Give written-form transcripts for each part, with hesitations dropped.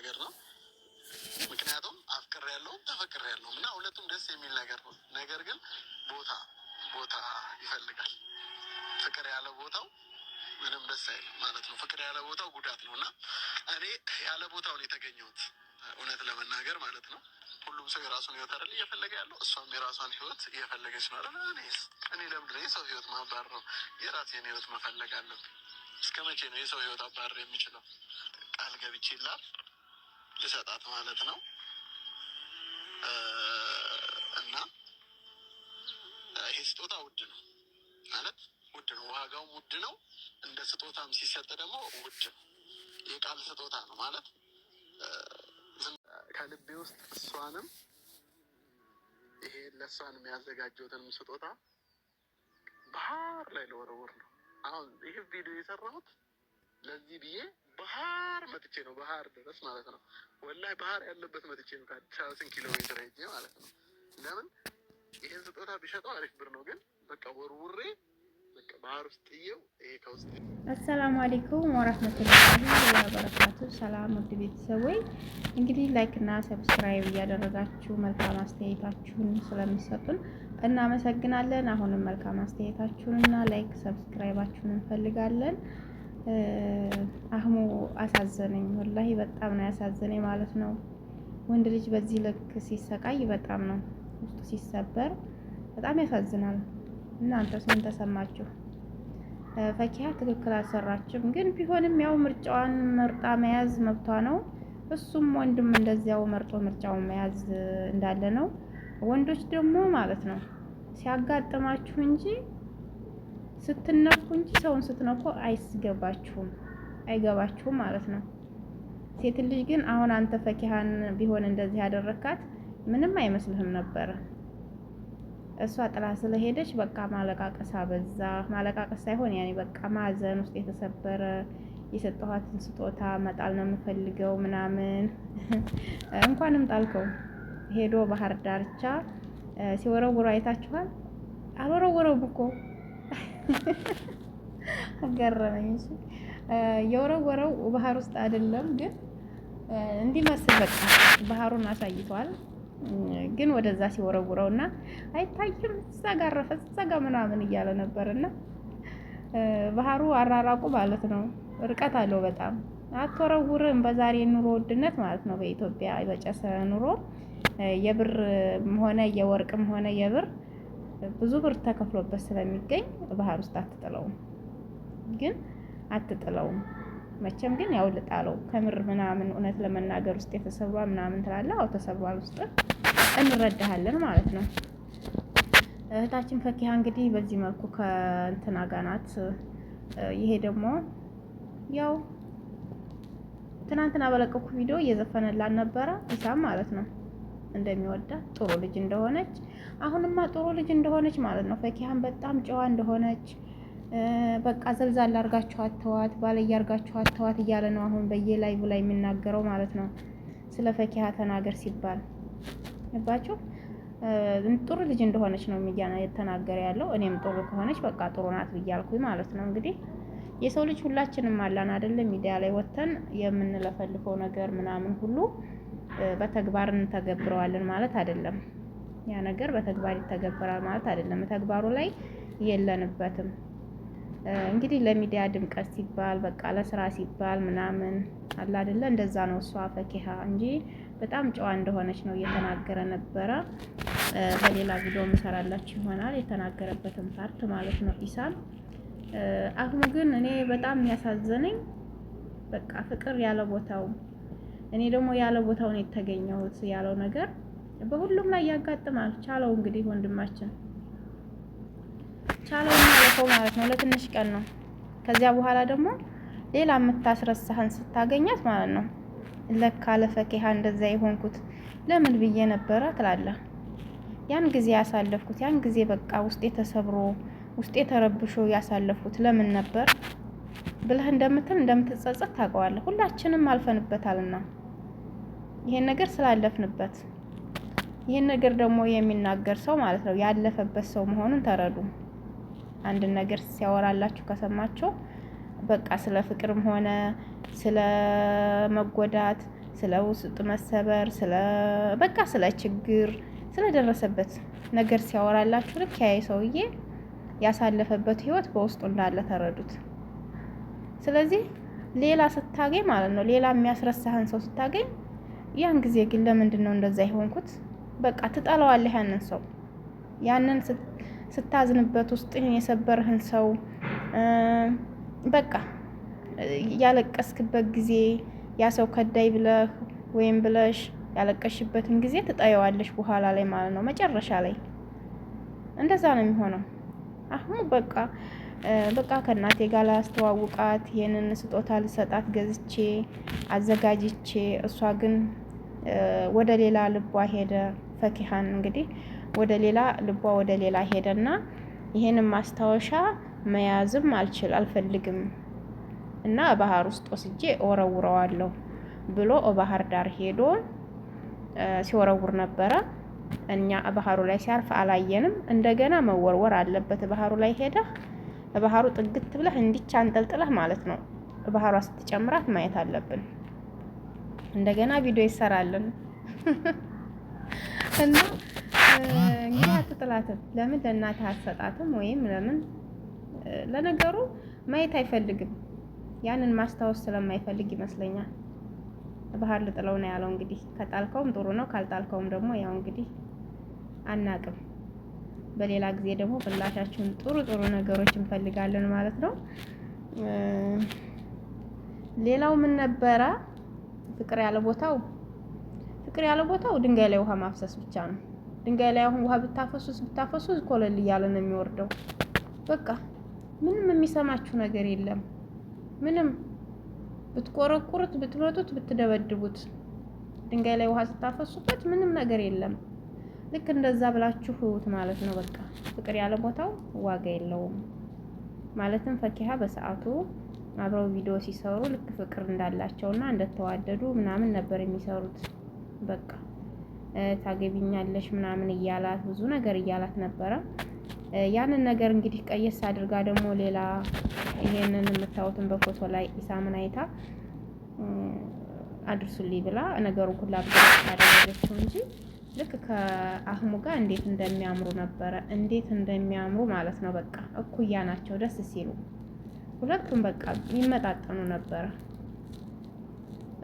ነገር ነው። ምክንያቱም አፍቅሬያለሁ ተፈቅሬያለሁ እና ሁለቱም ደስ የሚል ነገር ነው። ነገር ግን ቦታ ይፈልጋል። ፍቅር ያለ ቦታው ምንም ደስ አይልም ማለት ነው። ፍቅር ያለ ቦታው ጉዳት ነው እና እኔ ያለ ቦታው ነው የተገኘሁት እውነት ለመናገር ማለት ነው። ሁሉም ሰው የራሱን ህይወት አይደል እየፈለገ ያለው፣ እሷም የራሷን ህይወት እየፈለገች ነው አይደል። እኔ ለምንድን ነው የሰው ህይወት ማባረር ነው? የራሴን ህይወት መፈለግ አለብን። እስከ መቼ ነው የሰው ህይወት አባረር የሚችለው? ቃል ገብቼላት ልሰጣት ማለት ነው እና ይሄ ስጦታ ውድ ነው ማለት ውድ ነው፣ ዋጋውም ውድ ነው። እንደ ስጦታም ሲሰጥ ደግሞ ውድ ነው። የቃል ስጦታ ነው ማለት ከልቤ ውስጥ እሷንም ይሄ ለእሷን የሚያዘጋጀውትንም ስጦታ ባህር ላይ ለወረወር ነው። አሁን ይህ ቪዲዮ የሰራሁት ለዚህ ብዬ ባህር መጥቼ ነው፣ ባህር ድረስ ማለት ነው። ወላሂ ባህር ያለበት መጥቼ ነው፣ ከአዲስ አበባ 8 ኪሎ ሜትር ሄጄ ማለት ነው። ለምን ይህን ስጦታ ቢሸጠው አሪፍ ብር ነው፣ ግን በቃ ወርውሬ በቃ ባህር ውስጥ ጥዬው ይሄ ከውስጥ። አሰላሙ አለይኩም ወራህመቱላሂ ወበረካቱ። ሰላም ውድ ቤተሰቦች፣ እንግዲህ ላይክ እና ሰብስክራይብ እያደረጋችሁ መልካም አስተያየታችሁን ስለሚሰጡን እናመሰግናለን። አሁንም መልካም አስተያየታችሁንና ላይክ ሰብስክራይባችሁን እንፈልጋለን። አህሙ አሳዘነኝ፣ ወላሂ በጣም ነው ያሳዘነኝ ማለት ነው። ወንድ ልጅ በዚህ ልክ ሲሰቃይ በጣም ነው ውስጡ ሲሰበር፣ በጣም ያሳዝናል። እናንተስ ምን ተሰማችሁ? ፈኪሀ ትክክል አልሰራችም፣ ግን ቢሆንም ያው ምርጫዋን መርጣ መያዝ መብቷ ነው። እሱም ወንድም እንደዚያው መርጦ ምርጫውን መያዝ እንዳለ ነው። ወንዶች ደግሞ ማለት ነው ሲያጋጥማችሁ እንጂ ስትነኩ እንጂ ሰውን ስትነኩ አይገባችሁም ማለት ነው። ሴት ልጅ ግን አሁን አንተ ፈኪሀን ቢሆን እንደዚህ ያደረካት ምንም አይመስልህም ነበረ። እሷ ጥላ ስለሄደች በቃ ማለቃቀስ አበዛ። ማለቃቀስ ሳይሆን ያኔ በቃ ማዘን ውስጥ የተሰበረ የሰጠኋትን ስጦታ መጣል ነው የምፈልገው ምናምን እንኳንም ጣልከው። ሄዶ ባህር ዳርቻ ሲወረውረው አይታችኋል? አልወረወረውም እኮ አገረመኝ። እሺ የወረወረው ባህር ውስጥ አይደለም፣ ግን እንዲመስል በቃ ባህሩን አሳይቷል። ግን ወደዛ ሲወረውረውና አይታይም እዛ ጋር ረፈ እዛ ጋር ምናምን እያለ ነበርና ባህሩ አራራቁ ማለት ነው ርቀት አለው በጣም። አትወረውርም በዛሬ ኑሮ ውድነት ማለት ነው። በኢትዮጵያ በጨሰ ኑሮ የብርም ሆነ የወርቅም ሆነ የብር ብዙ ብር ተከፍሎበት ስለሚገኝ ባህር ውስጥ አትጥለውም። ግን አትጥለውም መቼም። ግን ያው ልጣለው ከምር ምናምን እውነት ለመናገር ውስጥ የተሰብሯል ምናምን ትላለህ። አው ተሰብሯል ውስጥ እንረዳሃለን ማለት ነው። እህታችን ፈኪሀ እንግዲህ በዚህ መልኩ ከእንትና ጋር ናት። ይሄ ደግሞ ያው ትናንትና በለቀኩ ቪዲዮ እየዘፈነላን ነበረ ኢሳም ማለት ነው እንደሚወዳት ጥሩ ልጅ እንደሆነች። አሁንማ ጥሩ ልጅ እንደሆነች ማለት ነው። ፈኪሀን በጣም ጨዋ እንደሆነች በቃ ዘልዛላ አርጋችኋት ተዋት፣ ባለየ አርጋችኋት ተዋት እያለ ነው አሁን በየላይቭ ላይ የሚናገረው ማለት ነው። ስለ ፈኪሀ ተናገር ሲባል ባችሁ ጥሩ ልጅ እንደሆነች ነው የተናገረ ያለው። እኔም ጥሩ ከሆነች በቃ ጥሩ ናት ብያልኩኝ ማለት ነው። እንግዲህ የሰው ልጅ ሁላችንም አላን አይደለም ሚዲያ ላይ ወተን የምንለፈልፈው ነገር ምናምን ሁሉ በተግባር እንተገብረዋለን ማለት አይደለም። ያ ነገር በተግባር ይተገበራል ማለት አይደለም። ተግባሩ ላይ የለንበትም። እንግዲህ ለሚዲያ ድምቀት ሲባል በቃ ለስራ ሲባል ምናምን አላ አይደለ እንደዛ ነው እሷ ፈኪሀ እንጂ በጣም ጨዋ እንደሆነች ነው እየተናገረ ነበረ። በሌላ ቪዲዮ እንሰራላችሁ ይሆናል የተናገረበትን ፓርት ማለት ነው ኢሳም። አሁን ግን እኔ በጣም የሚያሳዝነኝ በቃ ፍቅር ያለ ቦታው፣ እኔ ደግሞ ያለ ቦታው ነው የተገኘሁት ያለው ነገር በሁሉም ላይ ያጋጥማል። ቻለው እንግዲህ ወንድማችን ቻለው ማለፈው ማለት ነው። ለትንሽ ቀን ነው። ከዚያ በኋላ ደግሞ ሌላ የምታስረሳህን ስታገኛት ማለት ነው ለካ ለፈኪሀ እንደዛ የሆንኩት ለምን ብዬ ነበረ ትላለህ። ያን ጊዜ ያሳለፍኩት ያን ጊዜ በቃ ውስጤ ተሰብሮ ውስጤ ተረብሾ ያሳለፍኩት ለምን ነበር ብለህ እንደምትጸጸት ታውቀዋለህ። ሁላችንም አልፈንበታልና ይሄን ነገር ስላለፍንበት ይሄን ነገር ደግሞ የሚናገር ሰው ማለት ነው ያለፈበት ሰው መሆኑን ተረዱ። አንድ ነገር ሲያወራላችሁ ከሰማችሁ በቃ ስለ ፍቅርም ሆነ ስለ መጎዳት ስለ ውስጥ መሰበር፣ በቃ ስለ ችግር ስለደረሰበት ነገር ሲያወራላችሁ ልክ ያይ ሰውዬ ያሳለፈበት ህይወት በውስጡ እንዳለ ተረዱት። ስለዚህ ሌላ ስታገኝ ማለት ነው፣ ሌላ የሚያስረሳህን ሰው ስታገኝ፣ ያን ጊዜ ግን ለምንድን ነው እንደዛ የሆንኩት? በቃ ትጠላዋለህ ያንን ሰው። ያንን ስታዝንበት ውስጥህን የሰበርህን ሰው በቃ ያለቀስክበት ጊዜ ያ ሰው ከዳይ ብለህ ወይም ብለሽ ያለቀሽበትን ጊዜ ትጠየዋለሽ በኋላ ላይ ማለት ነው። መጨረሻ ላይ እንደዛ ነው የሚሆነው። አሁን በቃ ከእናቴ ጋር ላስተዋውቃት ይሄንን ስጦታ ልሰጣት ገዝቼ አዘጋጅቼ፣ እሷ ግን ወደ ሌላ ልቧ ሄደ። ፈኪሃን እንግዲህ ልቧ ወደ ሌላ ሄደና ይሄንን ማስታወሻ መያዝም አልፈልግም እና ባህር ውስጥ ወስጄ ወረውረዋለሁ ብሎ ባህር ዳር ሄዶ ሲወረውር ነበረ። እኛ ባህሩ ላይ ሲያርፍ አላየንም። እንደገና መወርወር አለበት። ባህሩ ላይ ሄደህ ባህሩ ጥግት ብለህ እንዲቻ አንጠልጥለህ ማለት ነው ባህሯ ስትጨምራት ማየት አለብን። እንደገና ቪዲዮ ይሰራልን እና እንግዲህ አትጥላትም። ለምን ለእናትህ አትሰጣትም? ወይም ለምን ለነገሩ ማየት አይፈልግም። ያንን ማስታወስ ስለማይፈልግ ይመስለኛል ባህር ልጥለው ነው ያለው። እንግዲህ ከጣልከውም ጥሩ ነው፣ ካልጣልከውም ደግሞ ያው እንግዲህ አናቅም። በሌላ ጊዜ ደግሞ ምላሻችሁን ጥሩ ነገሮች እንፈልጋለን ማለት ነው። ሌላው ምን ነበረ? ፍቅር ያለ ቦታው ድንጋይ ላይ ውሃ ማፍሰስ ብቻ ነው። ድንጋይ ላይ አሁን ውሃ ብታፈሱ ኮለል እያለ ነው የሚወርደው። በቃ ምንም የሚሰማችሁ ነገር የለም። ምንም ብትቆረቁሩት፣ ብትመቱት፣ ብትደበድቡት ድንጋይ ላይ ውሃ ስታፈሱበት ምንም ነገር የለም። ልክ እንደዛ ብላችሁት ማለት ነው። በቃ ፍቅር ያለ ቦታው ዋጋ የለውም። ማለትም ፈኪሃ በሰዓቱ አብረው ቪዲዮ ሲሰሩ ልክ ፍቅር እንዳላቸውና እንደተዋደዱ ምናምን ነበር የሚሰሩት። በቃ ታገቢኛለሽ ምናምን እያላት ብዙ ነገር እያላት ነበረ። ያንን ነገር እንግዲህ ቀየስ አድርጋ ደግሞ ሌላ ይሄንን የምታዩትን በፎቶ ላይ ኢሳምን አይታ አድርሱልኝ ብላ ነገሩ ሁላ አደረገችው እንጂ ልክ ከአህሙ ጋር እንዴት እንደሚያምሩ ማለት ነው። በቃ እኩያ ናቸው ደስ ሲሉ ሁለቱም በቃ ይመጣጠኑ ነበረ።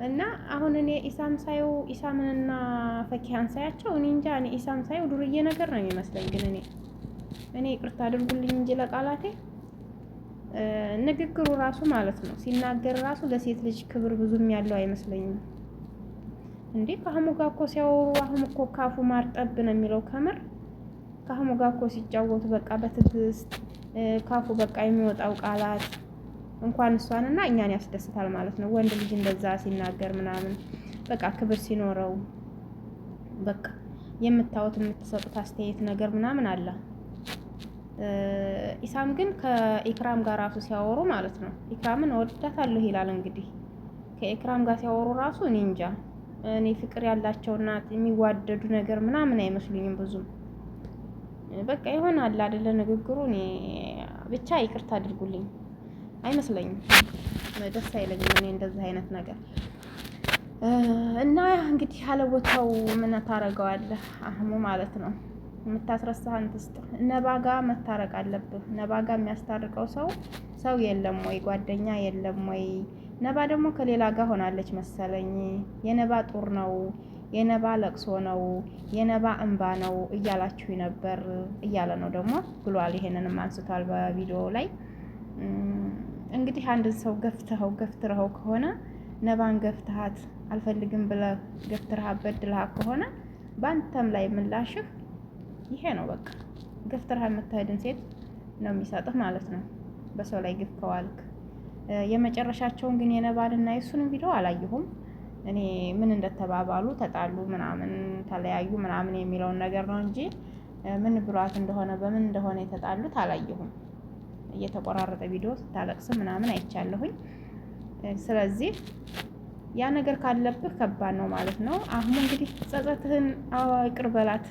እና አሁን እኔ ኢሳምንና ፈኪሃን ሳያቸው እኔ እንጃ፣ እኔ ኢሳም ሳየው ዱርዬ ነገር ነው የሚመስለኝ። ግን እኔ ይቅርታ አድርጉልኝ እንጂ ለቃላቴ ንግግሩ ራሱ ማለት ነው ሲናገር ራሱ ለሴት ልጅ ክብር ብዙም ያለው አይመስለኝም። እንዴ ከአህሙ ጋር እኮ ሲያወሩ አህሙ እኮ ካፉ ማርጠብ ነው የሚለው። ከምር ከአህሙ ጋር እኮ ሲጫወቱ በቃ በትዕግስት ካፉ በቃ የሚወጣው ቃላት እንኳን እሷንና እኛን ያስደስታል ማለት ነው። ወንድ ልጅ እንደዛ ሲናገር ምናምን በቃ ክብር ሲኖረው በቃ የምታዩት የምትሰጡት አስተያየት ነገር ምናምን አለ። ኢሳም ግን ከኢክራም ጋር ራሱ ሲያወሩ ማለት ነው ኢክራምን እወዳታለሁ ይላል። እንግዲህ ከኢክራም ጋር ሲያወሩ ራሱ እኔ እንጃ፣ እኔ ፍቅር ያላቸውና የሚዋደዱ ነገር ምናምን አይመስሉኝም ብዙም። በቃ ይሆናል አይደለ ንግግሩ። እኔ ብቻ ይቅርታ አድርጉልኝ አይመስለኝም፣ ደስ አይለኝም እኔ እንደዚህ አይነት ነገር። እና እንግዲህ ያለ ቦታው ምን ታረገዋለህ አህሙ ማለት ነው። የምታስረሳህን ትስጥ። ነባጋ መታረቅ አለብህ። ነባጋ የሚያስታርቀው ሰው የለም ወይ? ጓደኛ የለም ወይ? ነባ ደግሞ ከሌላ ጋር ሆናለች መሰለኝ። የነባ ጡር ነው፣ የነባ ለቅሶ ነው፣ የነባ እንባ ነው እያላችሁ ነበር እያለ ነው ደግሞ ብሏል። ይሄንንም አንስቷል በቪዲዮ ላይ። እንግዲህ አንድን ሰው ገፍትረኸው ከሆነ ነባን ገፍትሃት አልፈልግም ብለህ ገፍትረሃት በድልሃት ከሆነ በአንተም ላይ ምላሽህ ይሄ ነው። በቃ ገፍትረሃ የምትሄድን ሴት ነው የሚሰጥህ ማለት ነው፣ በሰው ላይ ግፍ ከዋልክ። የመጨረሻቸውን ግን የነባልና የሱንም ቪዲዮ አላየሁም እኔ ምን እንደተባባሉ፣ ተጣሉ ምናምን ተለያዩ ምናምን የሚለውን ነገር ነው እንጂ ምን ብሏት እንደሆነ በምን እንደሆነ የተጣሉት አላየሁም። እየተቆራረጠ ቪዲዮ ስታለቅስ ምናምን አይቻለሁኝ። ስለዚህ ያ ነገር ካለብህ ከባድ ነው ማለት ነው። አሁን እንግዲህ ጸጸትህን ይቅር በላት።